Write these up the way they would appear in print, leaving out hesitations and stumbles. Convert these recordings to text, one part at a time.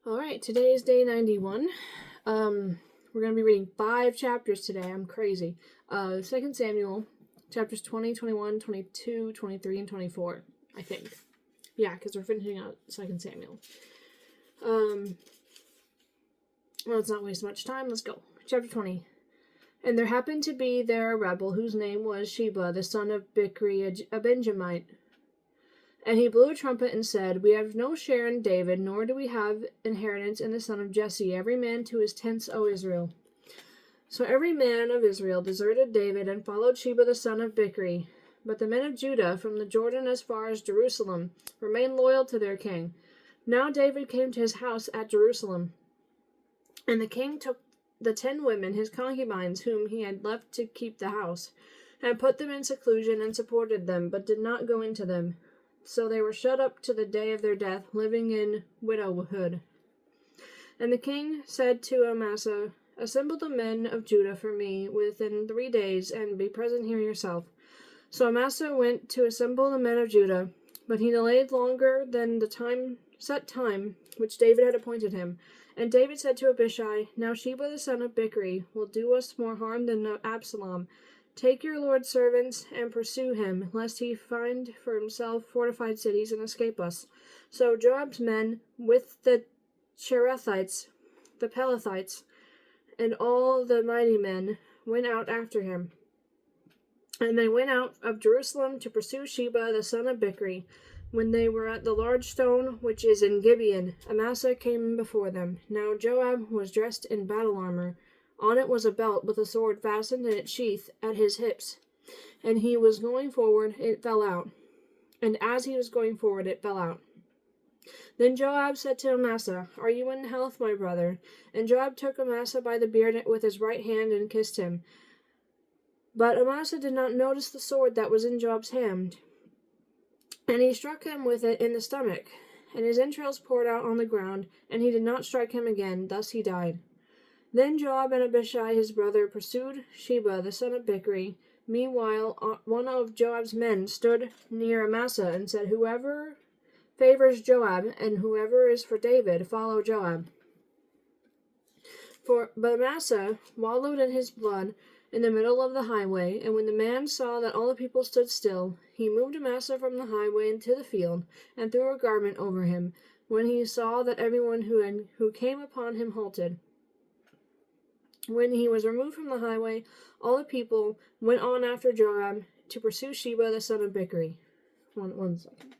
Alright, today is day 91. We're going to be reading 5 chapters today. I'm crazy. 2 Samuel, chapters 20, 21, 22, 23, and 24, I think. Yeah, because we're finishing out 2 Samuel. Let's not waste much time. Let's go. Chapter 20. And there happened to be there a rebel whose name was Sheba, the son of Bichri, a Benjamite. And he blew a trumpet and said, We have no share in David, nor do we have inheritance in the son of Jesse, every man to his tents, O Israel. So every man of Israel deserted David and followed Sheba the son of Bichri. But the men of Judah, from the Jordan as far as Jerusalem, remained loyal to their king. Now David came to his house at Jerusalem. And the king took the 10 women, his concubines, whom he had left to keep the house, and put them in seclusion and supported them, but did not go into them. So they were shut up to the day of their death, living in widowhood. And the king said to Amasa, Assemble the men of Judah for me within 3 days, and be present here yourself. So Amasa went to assemble the men of Judah, but he delayed longer than the set time which David had appointed him. And David said to Abishai, Now Sheba the son of Bichri will do us more harm than Absalom. Take your Lord's servants and pursue him, lest he find for himself fortified cities and escape us. So Joab's men, with the Cherethites, the Pelethites, and all the mighty men, went out after him. And they went out of Jerusalem to pursue Sheba the son of Bichri. When they were at the large stone which is in Gibeon, Amasa came before them. Now Joab was dressed in battle armor. On it was a belt with a sword fastened in its sheath at his hips. And he was going forward, it fell out. And as he was going forward, it fell out. Then Joab said to Amasa, Are you in health, my brother? And Joab took Amasa by the beard with his right hand and kissed him. But Amasa did not notice the sword that was in Joab's hand. And he struck him with it in the stomach, and his entrails poured out on the ground, and he did not strike him again. Thus he died. Then Joab and Abishai his brother pursued Sheba the son of Bichri. Meanwhile, one of Joab's men stood near Amasa and said, Whoever favors Joab and whoever is for David, follow Joab. But Amasa wallowed in his blood in the middle of the highway, and when the man saw that all the people stood still, he moved Amasa from the highway into the field, and threw a garment over him, when he saw that everyone who came upon him halted. When he was removed from the highway, all the people went on after Joab to pursue Sheba the son of Bichri. One second.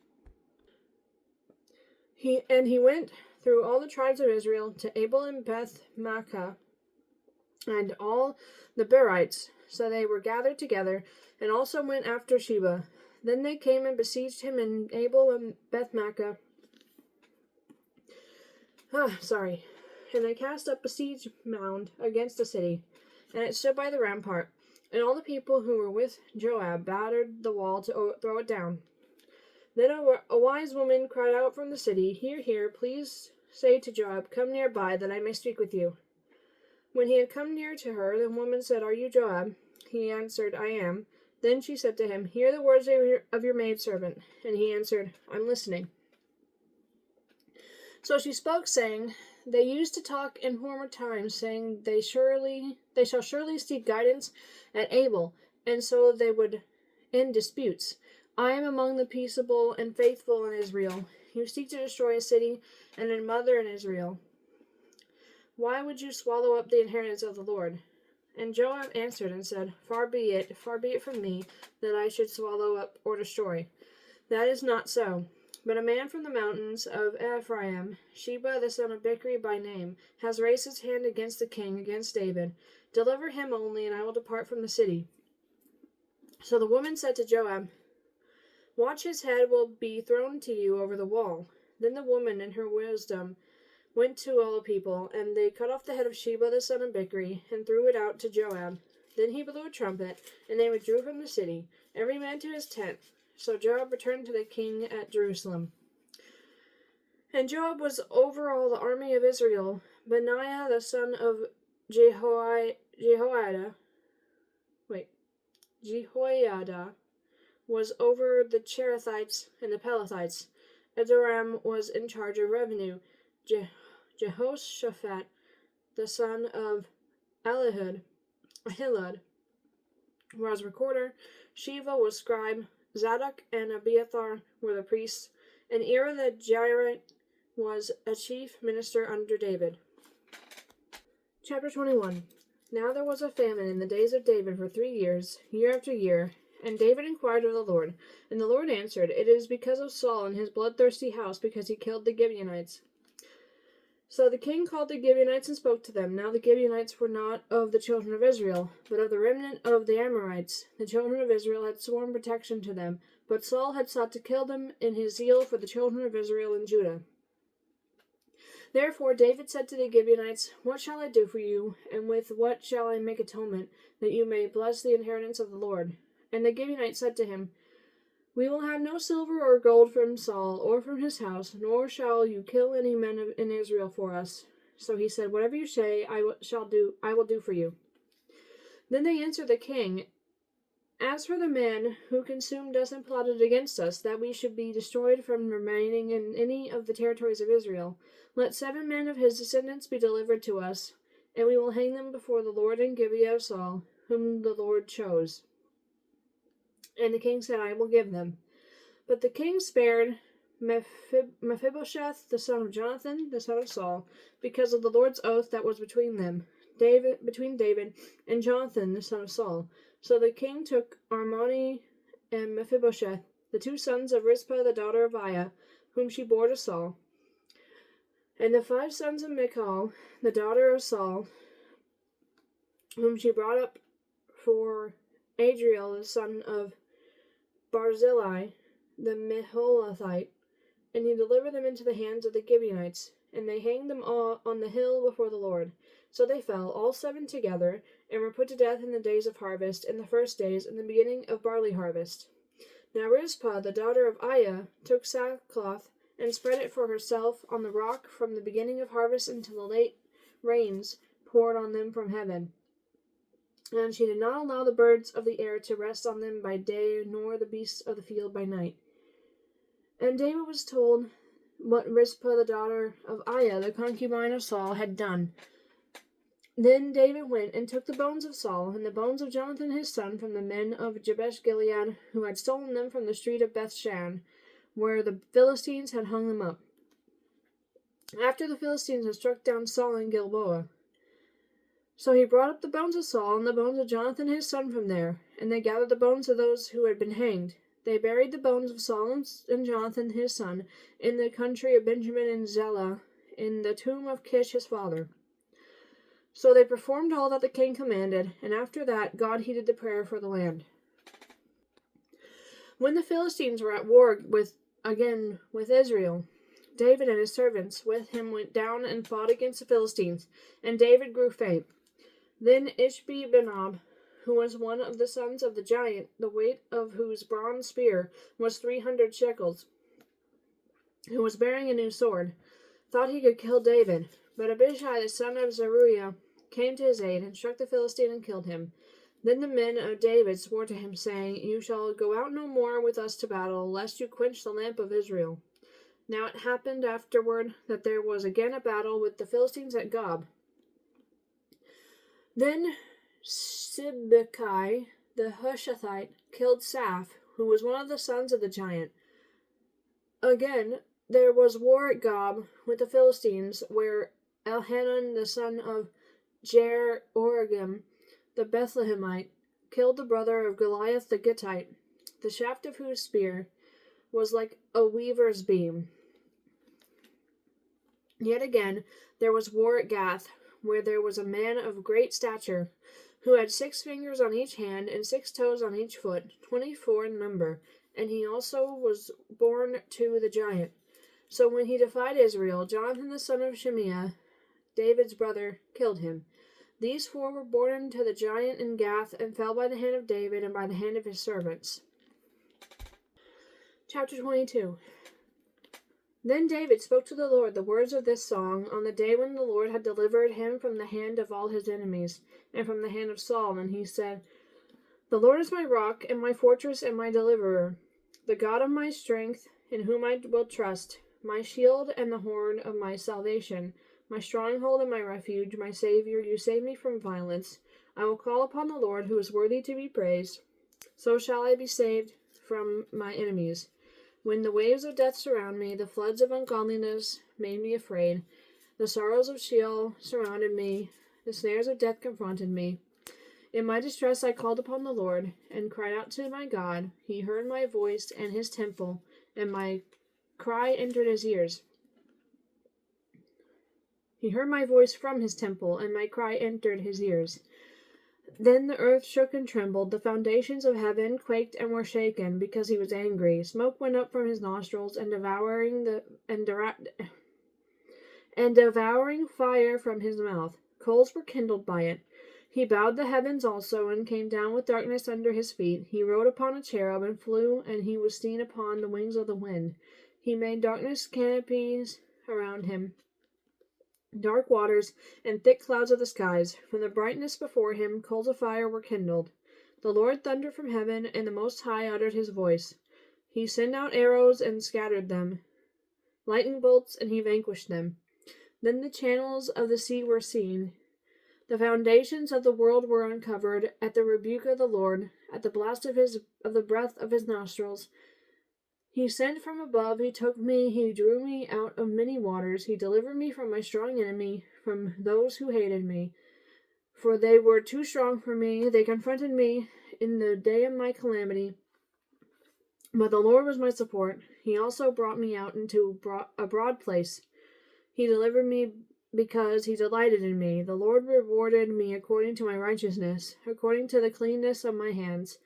He went through all the tribes of Israel to Abel and Beth-Maachah, and all the Berites, so they were gathered together, and also went after Sheba. Then they came and besieged him in Abel and Beth-Maachah. And they cast up a siege mound against the city, and it stood by the rampart. And all the people who were with Joab battered the wall to throw it down. Then a wise woman cried out from the city, Hear, hear, please say to Joab, Come nearby, that I may speak with you. When he had come near to her, the woman said, Are you Joab? He answered, I am. Then she said to him, Hear the words of your maidservant. And he answered, I'm listening. So she spoke, saying, They used to talk in former times, saying, They shall surely seek guidance at Abel, and so they would end disputes. I am among the peaceable and faithful in Israel. You seek to destroy a city and a mother in Israel. Why would you swallow up the inheritance of the Lord? And Joab answered and said, Far be it from me, that I should swallow up or destroy. That is not so. But a man from the mountains of Ephraim, Sheba the son of Bichri by name, has raised his hand against the king, against David. Deliver him only, and I will depart from the city. So the woman said to Joab, Watch, his head will be thrown to you over the wall. Then the woman, in her wisdom, went to all the people, and they cut off the head of Sheba the son of Bichri, and threw it out to Joab. Then he blew a trumpet, and they withdrew from the city, every man to his tent. So Joab returned to the king at Jerusalem. And Joab was over all the army of Israel. Benaiah the son of Jehoiada was over the Cherethites and the Pelethites. Adoram was in charge of revenue. Jehoshaphat, the son of Ahilud, was recorder, Sheva was scribe, Zadok and Abiathar were the priests, and Ira the Jairite was a chief minister under David. Chapter 21. Now there was a famine in the days of David for 3 years, year after year, and David inquired of the Lord. And the Lord answered, It is because of Saul and his bloodthirsty house, because he killed the Gibeonites. So the king called the Gibeonites and spoke to them. Now the Gibeonites were not of the children of Israel, but of the remnant of the Amorites. The children of Israel had sworn protection to them, but Saul had sought to kill them in his zeal for the children of Israel and Judah. Therefore David said to the Gibeonites, What shall I do for you, and with what shall I make atonement, that you may bless the inheritance of the Lord? And the Gibeonites said to him, We will have no silver or gold from Saul or from his house, nor shall you kill any men in Israel for us. So he said, Whatever you say, I will do for you. Then they answered the king, As for the man who consumed us and plotted against us, that we should be destroyed from remaining in any of the territories of Israel, let 7 men of his descendants be delivered to us, and we will hang them before the Lord in Gibeah of Saul, whom the Lord chose. And the king said, I will give them. But the king spared Mephibosheth, the son of Jonathan, the son of Saul, because of the Lord's oath that was between David and Jonathan, the son of Saul. So the king took Armoni and Mephibosheth, the 2 sons of Rizpah, the daughter of Aiah, whom she bore to Saul, and the 5 sons of Michal, the daughter of Saul, whom she brought up for Adriel, the son of Barzillai, the Meholathite, and he delivered them into the hands of the Gibeonites, and they hanged them all on the hill before the Lord. So they fell, all 7 together, and were put to death in the days of harvest, in the first days, in the beginning of barley harvest. Now Rizpah, the daughter of Aiah, took sackcloth, and spread it for herself on the rock from the beginning of harvest until the late rains poured on them from heaven. And she did not allow the birds of the air to rest on them by day, nor the beasts of the field by night. And David was told what Rizpah, the daughter of Aiah, the concubine of Saul, had done. Then David went and took the bones of Saul and the bones of Jonathan his son from the men of Jabesh-Gilead, who had stolen them from the street of Bethshan, where the Philistines had hung them up, after the Philistines had struck down Saul in Gilboa. So he brought up the bones of Saul and the bones of Jonathan his son from there, and they gathered the bones of those who had been hanged. They buried the bones of Saul and Jonathan his son in the country of Benjamin and Zelah, in the tomb of Kish his father. So they performed all that the king commanded, and after that God heeded the prayer for the land. When the Philistines were at war again with Israel, David and his servants with him went down and fought against the Philistines, and David grew faint. Then Ishbi-Benob, who was one of the sons of the giant, the weight of whose bronze spear was 300 shekels, who was bearing a new sword, thought he could kill David. But Abishai, the son of Zeruiah, came to his aid, and struck the Philistine and killed him. Then the men of David swore to him, saying, You shall go out no more with us to battle, lest you quench the lamp of Israel. Now it happened afterward that there was again a battle with the Philistines at Gob. Then Sibbecai the Hushathite killed Saph, who was one of the sons of the giant. Again there was war at Gob with the Philistines, where Elhanan the son of Jer-Oregim the Bethlehemite killed the brother of Goliath the Gittite, the shaft of whose spear was like a weaver's beam. Yet again there was war at Gath, where there was a man of great stature, who had 6 fingers on each hand and 6 toes on each foot, 24 in number, and he also was born to the giant. So when he defied Israel, Jonathan the son of Shimeah, David's brother, killed him. These 4 were born to the giant in Gath, and fell by the hand of David and by the hand of his servants. Chapter 22. Then David spoke to the Lord the words of this song on the day when the Lord had delivered him from the hand of all his enemies, and from the hand of Saul, and he said, The Lord is my rock, and my fortress, and my deliverer, the God of my strength, in whom I will trust, my shield and the horn of my salvation, my stronghold and my refuge, my Savior, you save me from violence. I will call upon the Lord, who is worthy to be praised. So shall I be saved from my enemies. When the waves of death surround me, the floods of ungodliness made me afraid. The sorrows of Sheol surrounded me, the snares of death confronted me. In my distress I called upon the Lord, and cried out to my God. He heard my voice and his temple, and my cry entered his ears. He heard my voice from his temple, and my cry entered his ears. Then the earth shook and trembled, the foundations of heaven quaked and were shaken, because he was angry. Smoke went up from his nostrils, and devouring fire from his mouth. Coals were kindled by it. He bowed the heavens also, and came down with darkness under his feet. He rode upon a cherub, and flew, and he was seen upon the wings of the wind. He made darkness canopies around him, dark waters, and thick clouds of the skies. From the brightness before him, coals of fire were kindled. The Lord thundered from heaven, and the Most High uttered his voice. He sent out arrows and scattered them, lightning bolts, and he vanquished them. Then the channels of the sea were seen. The foundations of the world were uncovered at the rebuke of the Lord, at the blast of the breath of his nostrils. He sent from above, he took me, he drew me out of many waters, he delivered me from my strong enemy, from those who hated me. For they were too strong for me, they confronted me in the day of my calamity. But the Lord was my support. He also brought me out into a broad place. He delivered me because he delighted in me. The Lord rewarded me according to my righteousness, according to the cleanness of my hands.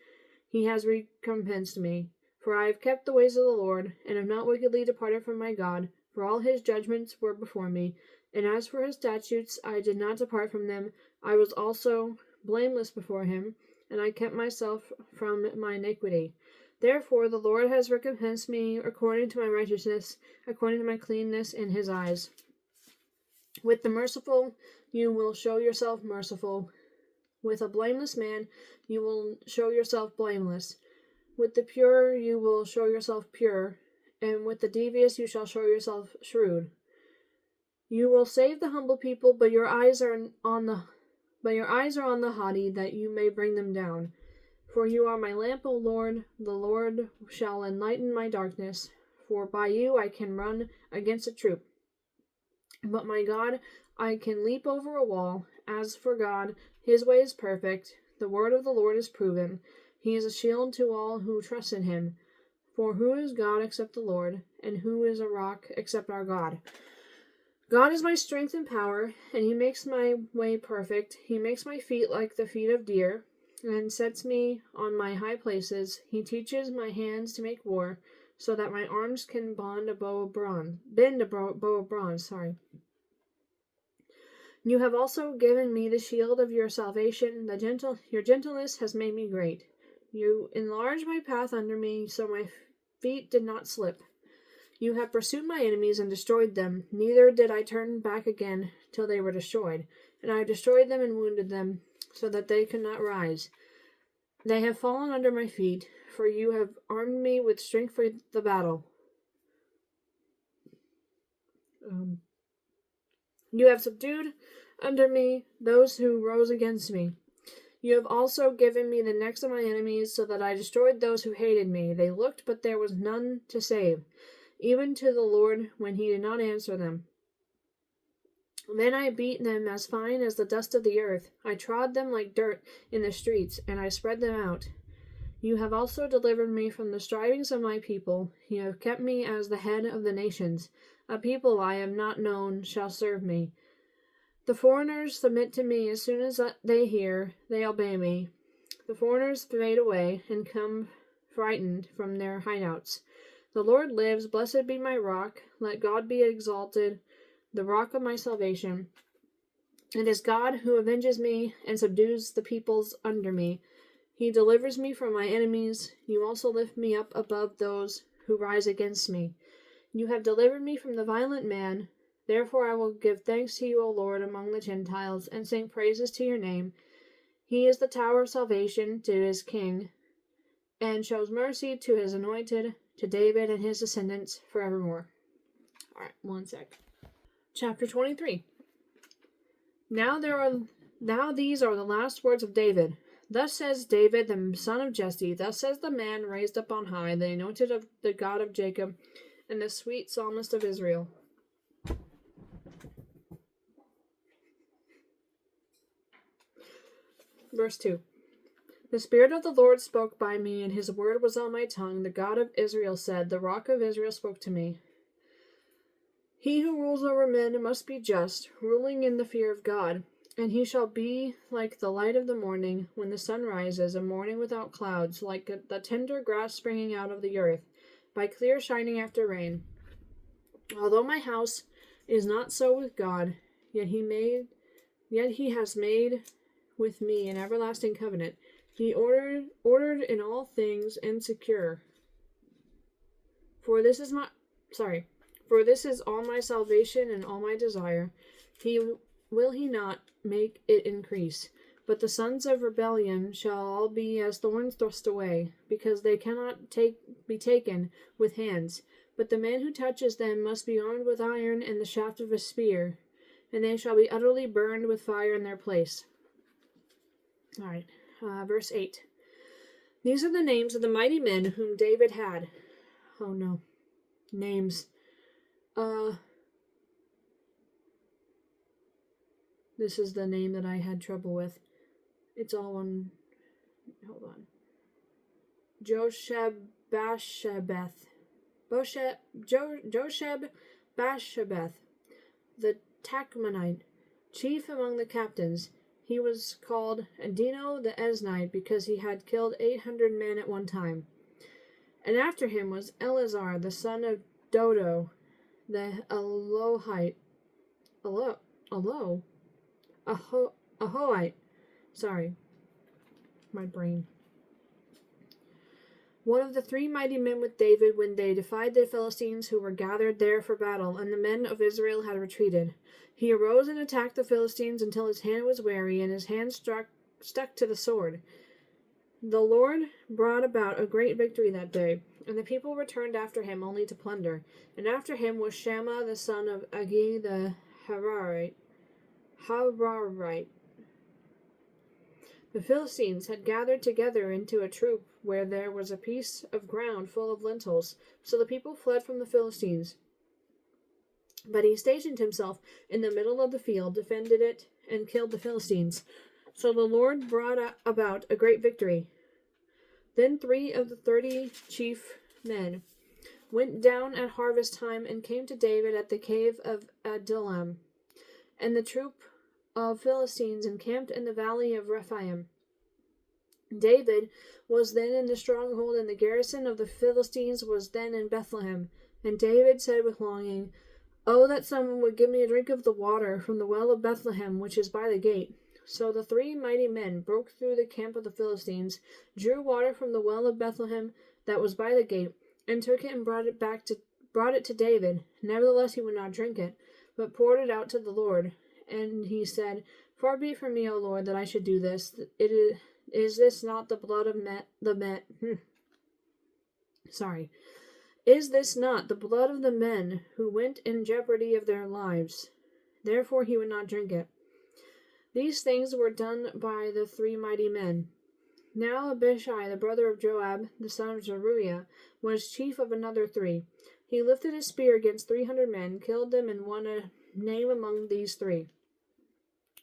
He has recompensed me. For I have kept the ways of the Lord, and have not wickedly departed from my God. For all his judgments were before me, and as for his statutes, I did not depart from them. I was also blameless before him, and I kept myself from my iniquity. Therefore the Lord has recompensed me according to my righteousness, according to my cleanness in his eyes. With the merciful you will show yourself merciful. With a blameless man you will show yourself blameless. With the pure you will show yourself pure, and with the devious you shall show yourself shrewd. You will save the humble people, but your eyes are on the haughty, that you may bring them down. For you are my lamp, O Lord. The Lord shall enlighten my darkness. For by you I can run against a troop. But my God, I can leap over a wall. As for God, his way is perfect. The word of the Lord is proven. He is a shield to all who trust in him. For who is God except the Lord? And who is a rock except our God? God is my strength and power, and he makes my way perfect. He makes my feet like the feet of deer, and sets me on my high places. He teaches my hands to make war, so that my arms can bend a bow of bronze. You have also given me the shield of your salvation. Your gentleness has made me great. You enlarged my path under me, so my feet did not slip. You have pursued my enemies and destroyed them. Neither did I turn back again till they were destroyed. And I destroyed them and wounded them, so that they could not rise. They have fallen under my feet, for you have armed me with strength for the battle. You have subdued under me those who rose against me. You have also given me the necks of my enemies, so that I destroyed those who hated me. They looked, but there was none to save, even to the Lord when he did not answer them. Then I beat them as fine as the dust of the earth. I trod them like dirt in the streets, and I spread them out. You have also delivered me from the strivings of my people. You have kept me as the head of the nations. A people I have not known shall serve me. The foreigners submit to me as soon as they hear, they obey me. The foreigners fade away and come frightened from their hideouts. The Lord lives, blessed be my rock. Let God be exalted, the rock of my salvation. It is God who avenges me and subdues the peoples under me. He delivers me from my enemies. You also lift me up above those who rise against me. You have delivered me from the violent man. Therefore I will give thanks to you, O Lord, among the Gentiles, and sing praises to your name. He is the tower of salvation to his king, and shows mercy to his anointed, to David and his descendants forevermore. Alright, one sec. Chapter 23. Now these are the last words of David. Thus says David, the son of Jesse. Thus says the man raised up on high, the anointed of the God of Jacob, and the sweet psalmist of Israel. Verse 2. The Spirit of the Lord spoke by me, and his word was on my tongue. The God of Israel said, the Rock of Israel spoke to me. He who rules over men must be just, ruling in the fear of God. And he shall be like the light of the morning, when the sun rises, a morning without clouds, like the tender grass springing out of the earth, by clear shining after rain. Although my house is not so with God, yet he has made with me an everlasting covenant. He ordered in all things and secure. For this is all my salvation and all my desire. Will he not make it increase? But the sons of rebellion shall all be as thorns thrust away, because they cannot be taken with hands. But the man who touches them must be armed with iron and the shaft of a spear, and they shall be utterly burned with fire in their place. All right, verse 8. These are the names of the mighty men whom David had. Oh no, names. This is the name that I had trouble with. It's all one. Hold on. Josheb-Basshebeth. Josheb-Basshebeth, the Tachmonite, chief among the captains. He was called Adino the Eznite because he had killed 800 men at one time. And after him was Eleazar, the son of Dodo, the Ahohite. Sorry, my brain. One of the three mighty men with David when they defied the Philistines who were gathered there for battle, and the men of Israel had retreated. He arose and attacked the Philistines until his hand was weary, and his hand stuck to the sword. The Lord brought about a great victory that day, and the people returned after him only to plunder. And after him was Shammah the son of Agi the Hararite. The Philistines had gathered together into a troop where there was a piece of ground full of lentils, so the people fled from the Philistines. But he stationed himself in the middle of the field, defended it, and killed the Philistines. So the Lord brought about a great victory. Then 3 of the 30 chief men went down at harvest time and came to David at the cave of Adullam. And the troop of Philistines encamped in the valley of Rephaim. David was then in the stronghold, and the garrison of the Philistines was then in Bethlehem. And David said with longing, "Oh, that someone would give me a drink of the water from the well of Bethlehem, which is by the gate." So the 3 mighty men broke through the camp of the Philistines, drew water from the well of Bethlehem that was by the gate, and took it and brought it to David. Nevertheless he would not drink it, but poured it out to the Lord. And he said, "Far be it from me, O Lord, that I should do this. Is this not the blood of Is this not the blood of the men who went in jeopardy of their lives?" Therefore he would not drink it. These things were done by the 3 mighty men. Now Abishai, the brother of Joab, the son of Zeruiah, was chief of another 3. He lifted his spear against 300 men, killed them, and won a name among these 3.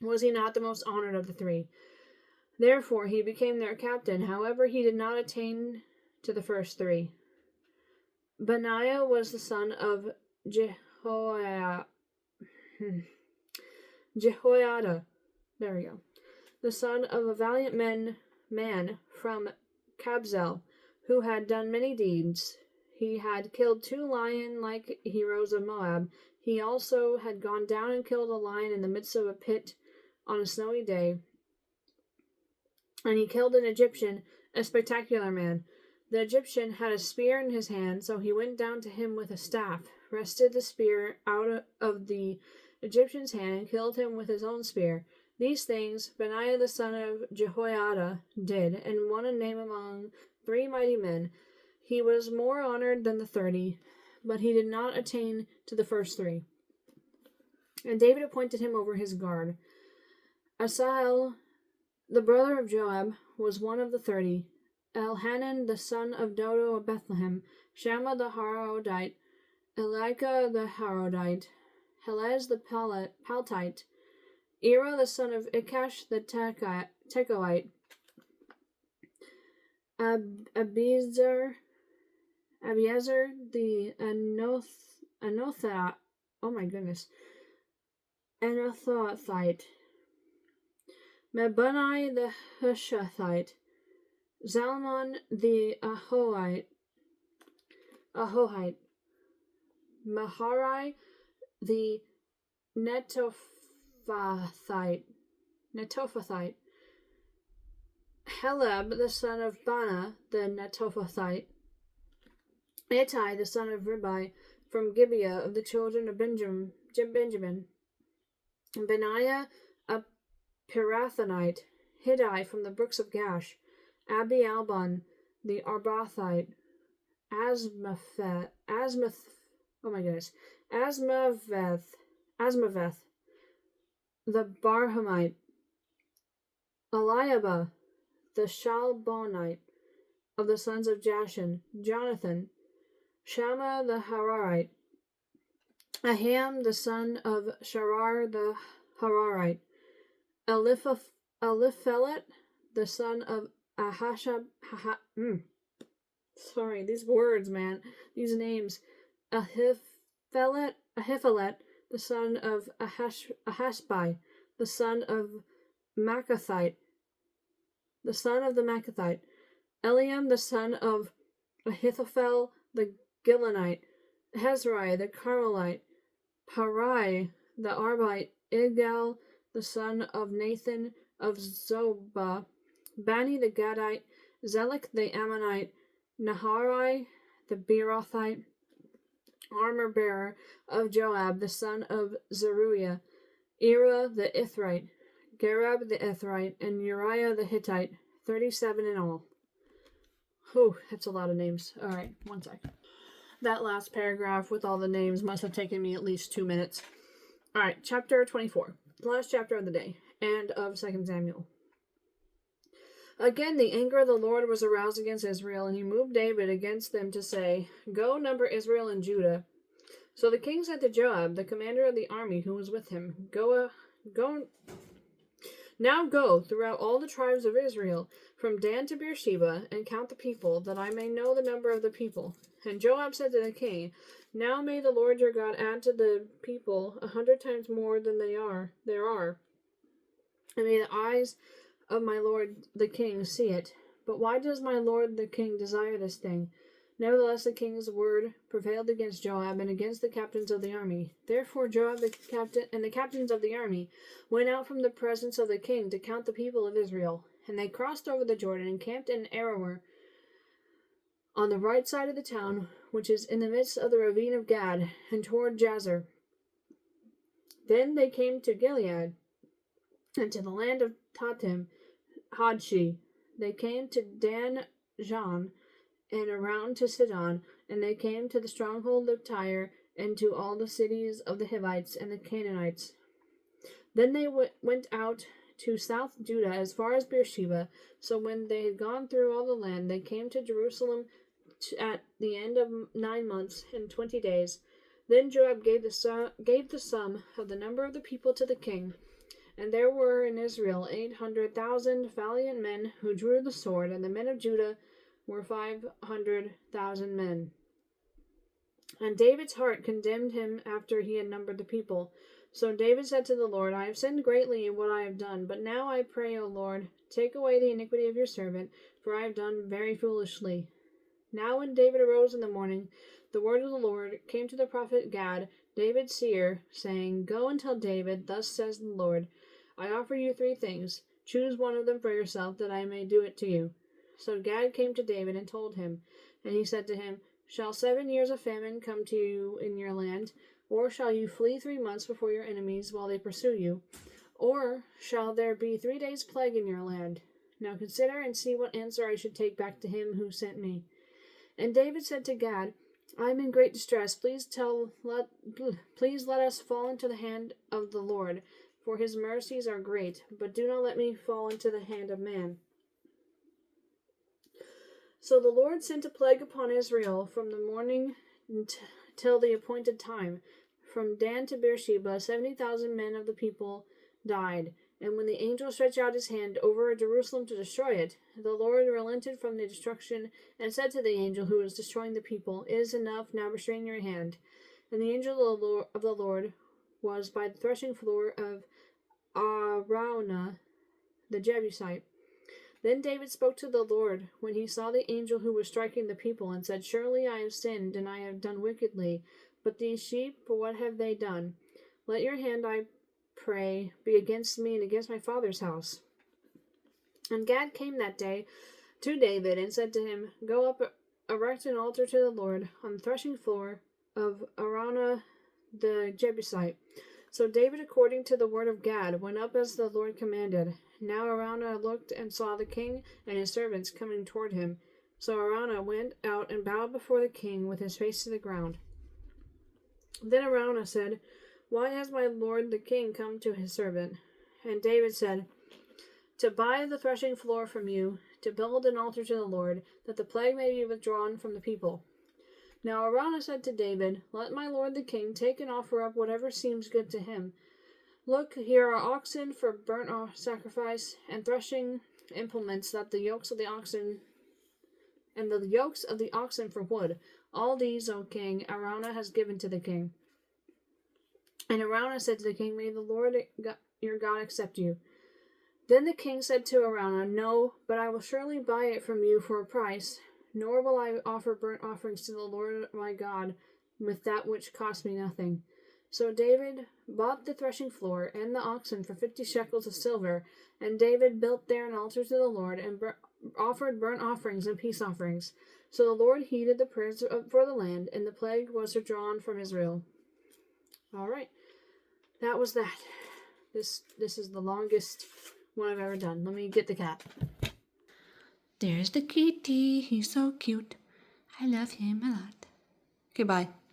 Was he not the most honored of the 3? Therefore he became their captain. However, he did not attain to the first 3. Benaiah was the son of Jehoiada. There we go. The son of a valiant man from Kabzel, who had done many deeds. He had killed 2 lion-like heroes of Moab. He also had gone down and killed a lion in the midst of a pit on a snowy day. And he killed an Egyptian, a spectacular man. The Egyptian had a spear in his hand, so he went down to him with a staff, wrested the spear out of the Egyptian's hand, and killed him with his own spear. These things Benaiah the son of Jehoiada did, and won a name among 3 mighty men. He was more honored than the 30, but he did not attain to the first 3. And David appointed him over his guard. Asahel, the brother of Joab, was one of the 30. Elhanan, the son of Dodo of Bethlehem, Shammah the Harodite, Elika the Harodite, Helez the Paltite, Ira the son of Ikash the Tekoite, Abiezer the Anothite, oh my goodness, Anathothite, Mebunai the Hushathite, Zalmon the Ahohite, Maharai the Netophathite, Heleb the son of Bana the Netophathite, Ittai the son of Ribai from Gibeah of the children of Benjamin, Benaiah a Pirathonite, Hiddai from the brooks of Gash, Abi Albon the Arbathite, Asmaveth, the Barhamite, Eliabah the Shalbonite of the sons of Jashan, Jonathan, Shammah the Hararite, Aham the son of Sharar the Hararite, Eliphelet the son of sorry, these words, man, these names, Ahiphelet the son of Ahasbai, the son of Machathite, Eliam the son of Ahithophel the Gilonite, Hezrai the Carmelite, Parai the Arbite, Igal the son of Nathan of Zobah, Bani the Gadite, Zelek the Ammonite, Naharai the Beerothite, armor bearer of Joab the son of Zeruiah, Ira the Ithrite, Gareb the Ithrite, and Uriah the Hittite, 37 in all. Whew, that's a lot of names. Alright, one sec. That last paragraph with all the names must have taken me at least 2 minutes. Alright, chapter 24. The last chapter of the day, and of 2 Samuel. Again, the anger of the Lord was aroused against Israel, and he moved David against them to say, Go, number Israel and Judah. So the king said to Joab, the commander of the army who was with him, Now go throughout all the tribes of Israel, from Dan to Beersheba, and count the people, that I may know the number of the people. And Joab said to the king, Now may the Lord your God add to the people 100 times more than there are. And may the eyes of my lord the king see it. But why does my lord the king desire this thing? Nevertheless, the king's word prevailed against Joab and against the captains of the army. Therefore Joab the captain and the captains of the army went out from the presence of the king to count the people of Israel. And they crossed over the Jordan and camped in Aroer on the right side of the town, which is in the midst of the ravine of Gad, and toward Jazer. Then they came to Gilead, and to the land of Tatim, Hadshi. They came to Dan Jan, and around to Sidon, and they came to the stronghold of Tyre, and to all the cities of the Hivites and the Canaanites. Then they went out to south Judah as far as Beersheba. So when they had gone through all the land, they came to Jerusalem at the end of 9 months and 20 days. Then Joab gave the sum of the number of the people to the king. And there were in Israel 800,000 valiant men who drew the sword, and the men of Judah were 500,000 men. And David's heart condemned him after he had numbered the people. So David said to the Lord, I have sinned greatly in what I have done, but now I pray, O Lord, take away the iniquity of your servant, for I have done very foolishly. Now when David arose in the morning, the word of the Lord came to the prophet Gad, David's seer, saying, Go and tell David, thus says the Lord, I offer you 3 things. Choose one of them for yourself, that I may do it to you. So Gad came to David and told him, and he said to him, Shall 7 years of famine come to you in your land? Or shall you flee 3 months before your enemies while they pursue you? Or shall there be 3 days' plague in your land? Now consider and see what answer I should take back to him who sent me. And David said to Gad, I am in great distress. Please let us fall into the hand of the Lord, for his mercies are great, but do not let me fall into the hand of man." So the Lord sent a plague upon Israel from the morning till the appointed time. From Dan to Beersheba, 70,000 men of the people died. And when the angel stretched out his hand over Jerusalem to destroy it, the Lord relented from the destruction and said to the angel who was destroying the people, "It is enough, now restrain your hand." And the angel of the Lord was by the threshing floor of Araunah the Jebusite. Then David spoke to the Lord when he saw the angel who was striking the people, and said, "Surely I have sinned, and I have done wickedly. But these sheep, what have they done? Let your hand, I pray, be against me and against my father's house." And Gad came that day to David and said to him, "Go up, erect an altar to the Lord on the threshing floor of Araunah the Jebusite." So David, according to the word of Gad, went up as the Lord commanded. Now Araunah looked and saw the king and his servants coming toward him. So Araunah went out and bowed before the king with his face to the ground. Then Araunah said, "Why has my lord the king come to his servant?" And David said, "To buy the threshing floor from you, to build an altar to the Lord, that the plague may be withdrawn from the people." Now Araunah said to David, "Let my lord the king take and offer up whatever seems good to him. Look, here are oxen for burnt sacrifice, and threshing implements, that the yokes of the oxen for wood. All these, O king, Araunah has given to the king." And Araunah said to the king, "May the Lord your God accept you." Then the king said to Araunah, "No, but I will surely buy it from you for a price, nor will I offer burnt offerings to the Lord my God with that which cost me nothing." So David bought the threshing floor and the oxen for 50 shekels of silver, and David built there an altar to the Lord and offered burnt offerings and peace offerings. So the Lord heeded the prayers for the land, and the plague was withdrawn from Israel. All right, that was that. This is the longest one I've ever done. Let me get the cat. There's the kitty. He's so cute. I love him a lot. Okay, bye.